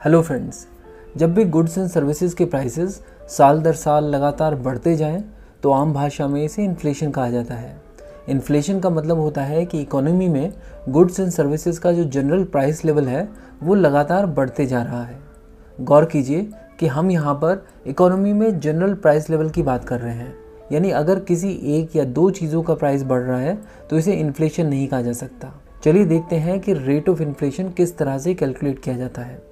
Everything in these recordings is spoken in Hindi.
हेलो फ्रेंड्स, जब भी गुड्स एंड सर्विसेज के प्राइसेस साल दर साल लगातार बढ़ते जाएं तो आम भाषा में इसे इन्फ्लेशन कहा जाता है। इन्फ्लेशन का मतलब होता है कि इकोनॉमी में गुड्स एंड सर्विसेज का जो जनरल प्राइस लेवल है वो लगातार बढ़ते जा रहा है। गौर कीजिए कि हम यहाँ पर इकोनॉमी में जनरल प्राइस लेवल की बात कर रहे हैं, यानी अगर किसी एक या दो चीज़ों का प्राइस बढ़ रहा है तो इसे इन्फ्लेशन नहीं कहा जा सकता। चलिए देखते हैं कि रेट ऑफ इन्फ्लेशन किस तरह से कैलकुलेट किया जाता है।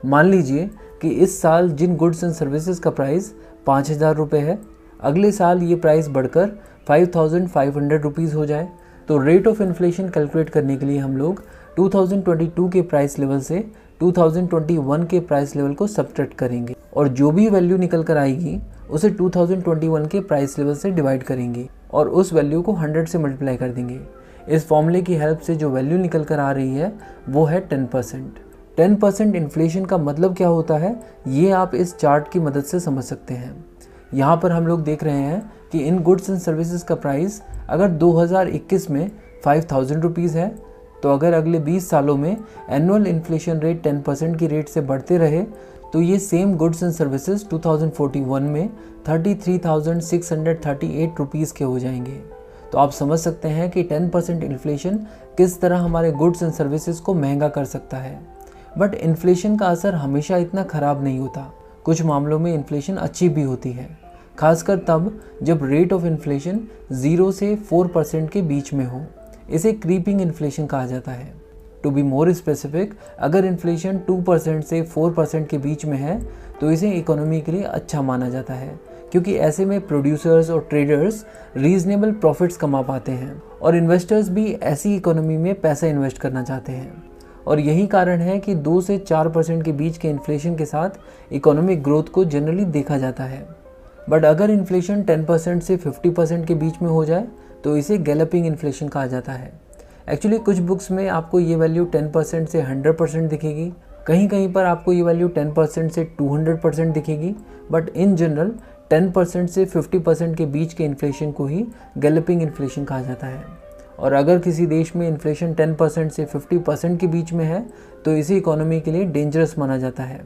मान लीजिए कि इस साल जिन गुड्स एंड सर्विसेज का प्राइस 5,000 रुपये है, अगले साल ये प्राइस बढ़कर 5,500 रुपीज़ हो जाए तो रेट ऑफ इन्फ्लेशन कैलकुलेट करने के लिए हम लोग 2022 के प्राइस लेवल से 2021 के प्राइस लेवल को सब्ट्रैक्ट करेंगे और जो भी वैल्यू निकल कर आएगी उसे 2021 के प्राइस लेवल से डिवाइड करेंगे और उस वैल्यू को 100 से मल्टीप्लाई कर देंगे। इस फॉर्मूले की हेल्प से जो वैल्यू निकल कर आ रही है वो है 10%। 10% इन्फ्लेशन का मतलब क्या होता है ये आप इस चार्ट की मदद से समझ सकते हैं। यहाँ पर हम लोग देख रहे हैं कि इन गुड्स एंड सर्विसेज का प्राइस अगर 2021 में 5,000 रुपीज़ है तो अगर अगले 20 सालों में एनुअल इन्फ्लेशन रेट 10% की रेट से बढ़ते रहे तो ये सेम गुड्स एंड सर्विसेज 2041 में 33,638 रुपीज़ के हो जाएंगे। तो आप समझ सकते हैं कि 10% इन्फ्लेशन किस तरह हमारे गुड्स एंड सर्विसेज को महंगा कर सकता है। बट इन्फ्लेशन का असर हमेशा इतना ख़राब नहीं होता, कुछ मामलों में इन्फ्लेशन अच्छी भी होती है, खासकर तब जब रेट ऑफ इन्फ्लेशन 0 से 4% के बीच में हो। इसे क्रीपिंग इन्फ्लेशन कहा जाता है। टू बी मोर स्पेसिफिक, अगर इन्फ्लेशन 2% से 4% के बीच में है तो इसे इकोनॉमी के लिए अच्छा माना जाता है, क्योंकि ऐसे में प्रोड्यूसर्स और ट्रेडर्स रीजनेबल प्रॉफिट्स कमा पाते हैं और इन्वेस्टर्स भी ऐसी इकोनॉमी में पैसा इन्वेस्ट करना चाहते हैं। और यही कारण है कि 2 से 4% के बीच के इन्फ्लेशन के साथ इकोनॉमिक ग्रोथ को जनरली देखा जाता है। बट अगर इन्फ्लेशन 10% से 50% के बीच में हो जाए तो इसे गैलपिंग इन्फ्लेशन कहा जाता है। एक्चुअली कुछ बुक्स में आपको ये वैल्यू 10% से 100% दिखेगी, कहीं कहीं पर आपको ये वैल्यू 10% से 200% दिखेगी, बट इन जनरल 10% से 50% के बीच के इन्फ्लेशन को ही गैलपिंग इन्फ्लेशन कहा जाता है। और अगर किसी देश में इन्फ्लेशन 10% से 50% के बीच में है तो इसे इकोनॉमी के लिए डेंजरस माना जाता है।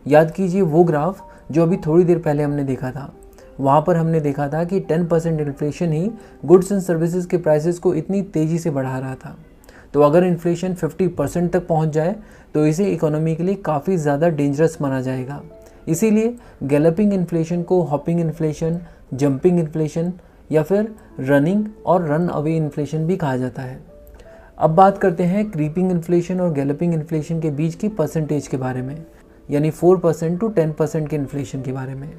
याद कीजिए वो ग्राफ जो अभी थोड़ी देर पहले हमने देखा था, वहाँ पर हमने देखा था कि 10% inflation he goods and services के प्राइसेस को इतनी तेज़ी से बढ़ा रहा था। तो अगर इन्फ्लेशन 50% तक पहुँच जाए तो इसे इकोनॉमी के लिए काफ़ी ज़्यादा डेंजरस माना जाएगा। इसीलिए गैलपिंग इन्फ्लेशन को हॉपिंग इन्फ्लेशन, जंपिंग इन्फ्लेशन या फिर रनिंग और रन अवे इन्फ्लेशन भी कहा जाता है। अब बात करते हैं क्रीपिंग इन्फ्लेशन और गैलपिंग इन्फ्लेशन के बीच की परसेंटेज के बारे में, यानी 4% टू 10% के इन्फ्लेशन के बारे में।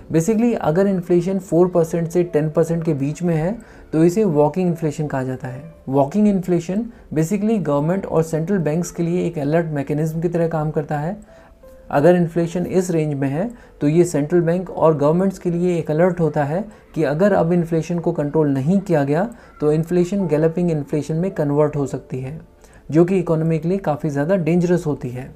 बेसिकली अगर इन्फ्लेशन 4% से 10% के बीच में है तो इसे वॉकिंग इन्फ्लेशन कहा जाता है। वॉकिंग इन्फ्लेशन बेसिकली गवर्नमेंट और सेंट्रल बैंक्स के लिए एक अलर्ट मैकेनिज्म की तरह काम करता है। अगर इन्फ्लेशन इस रेंज में है तो ये सेंट्रल बैंक और गवर्नमेंट्स के लिए एक अलर्ट होता है कि अगर अब इन्फ्लेशन को कंट्रोल नहीं किया गया तो इन्फ्लेशन गैलपिंग इन्फ्लेशन में कन्वर्ट हो सकती है, जो कि इकोनॉमी के लिए काफ़ी ज़्यादा डेंजरस होती है।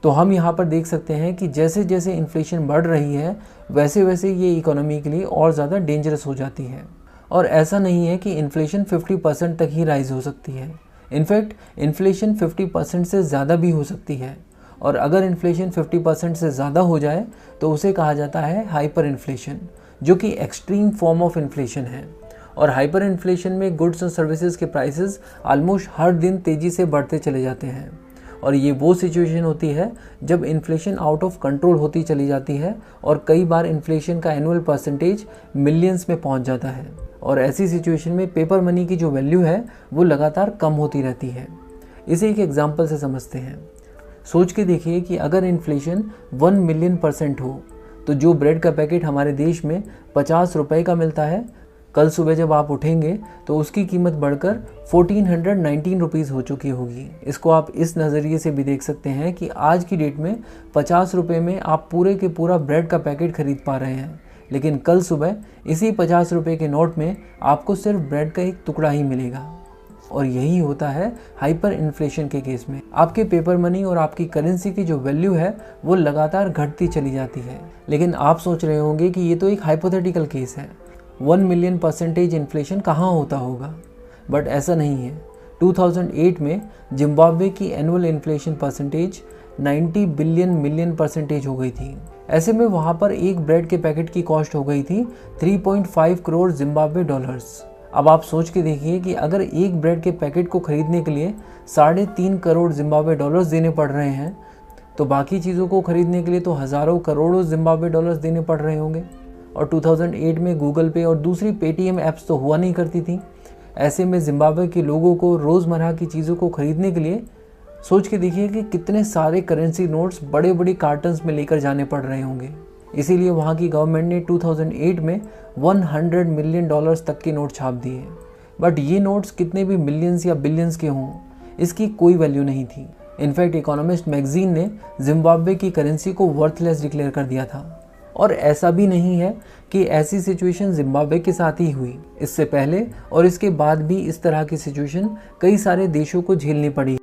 तो हम यहाँ पर देख सकते हैं कि जैसे जैसे इन्फ्लेशन बढ़ रही है वैसे वैसे ये इकोनॉमी के लिए और ज़्यादा डेंजरस हो जाती है। और ऐसा नहीं है कि इन्फ्लेशन 50% तक ही राइज हो सकती है, इनफैक्ट इन्फ्लेशन 50% से ज़्यादा भी हो सकती है। और अगर इन्फ्लेशन 50% से ज़्यादा हो जाए तो उसे कहा जाता है हाइपर इन्फ्लेशन, जो कि एक्सट्रीम फॉर्म ऑफ इन्फ्लेशन है। और हाइपर इन्फ्लेशन में गुड्स और सर्विसेज के प्राइसेस ऑलमोस्ट हर दिन तेज़ी से बढ़ते चले जाते हैं। और ये वो सिचुएशन होती है जब इन्फ्लेशन आउट ऑफ कंट्रोल होती चली जाती है और कई बार इन्फ्लेशन का एनुअल परसेंटेज मिलियंस में पहुंच जाता है। और ऐसी सिचुएशन में पेपर मनी की जो वैल्यू है वो लगातार कम होती रहती है। इसे एक एग्जाम्पल से समझते हैं। सोच के देखिए कि अगर इन्फ्लेशन 1 मिलियन% हो तो जो ब्रेड का पैकेट हमारे देश में 50 रुपये का मिलता है, कल सुबह जब आप उठेंगे तो उसकी कीमत बढ़कर 1419 रुपीज़ हो चुकी होगी। इसको आप इस नज़रिए से भी देख सकते हैं कि आज की डेट में 50 रुपये में आप पूरे के पूरा ब्रेड का पैकेट खरीद पा रहे हैं, लेकिन कल सुबह इसी 50 रुपये के नोट में आपको सिर्फ ब्रेड का एक टुकड़ा ही मिलेगा। और यही होता है हाइपर इन्फ्लेशन के केस में। आपके पेपर मनी और आपकी करेंसी की जो वैल्यू है वो लगातार घटती चली जाती है। लेकिन आप सोच रहे होंगे कि ये तो एक हाइपोथेटिकल केस है, 1 मिलियन% इन्फ्लेशन कहाँ होता होगा, बट ऐसा नहीं है। 2008 में जिम्बाब्वे की annual inflation percentage 90 billion million percentage हो गई थी। ऐसे में वहाँ पर एक ब्रेड के पैकेट की कॉस्ट हो गई थी 3.5 करोड़ जिम्बाब्वे डॉलर्स। अब आप सोच के देखिए कि अगर एक ब्रेड के पैकेट को खरीदने के लिए 3.5 करोड़ जिम्बाब्वे डॉलर्स देने पड़ रहे हैं, तो बाकी चीज़ों को खरीदने के लिए तो हज़ारों करोड़ों जिम्बाब्वे डॉलर्स देने पड़ रहे होंगे। और 2008 में गूगल पे और दूसरी पेटीएम ऐप्स तो हुआ नहीं करती थी। ऐसे में जिम्बाब्वे के लोगों को रोज़मर्रा की चीज़ों को खरीदने के लिए सोच के देखिए कि कितने सारे करेंसी नोट्स बड़े बड़े कार्टन्स में लेकर जाने पड़ रहे होंगे। इसीलिए वहाँ की गवर्नमेंट ने 2008 में 100 मिलियन डॉलर्स तक के नोट छाप दिए। बट ये नोट्स कितने भी मिलियंस या बिलियंस के हों, इसकी कोई वैल्यू नहीं थी। इनफैक्ट इकोनॉमिस्ट मैगजीन ने जिम्बाब्वे की करेंसी को वर्थलेस डिक्लेयर कर दिया था। और ऐसा भी नहीं है कि ऐसी सिचुएशन जिम्बाब्वे के साथ ही हुई। इससे पहले और इसके बाद भी इस तरह की सिचुएशन कई सारे देशों को झेलनी पड़ी।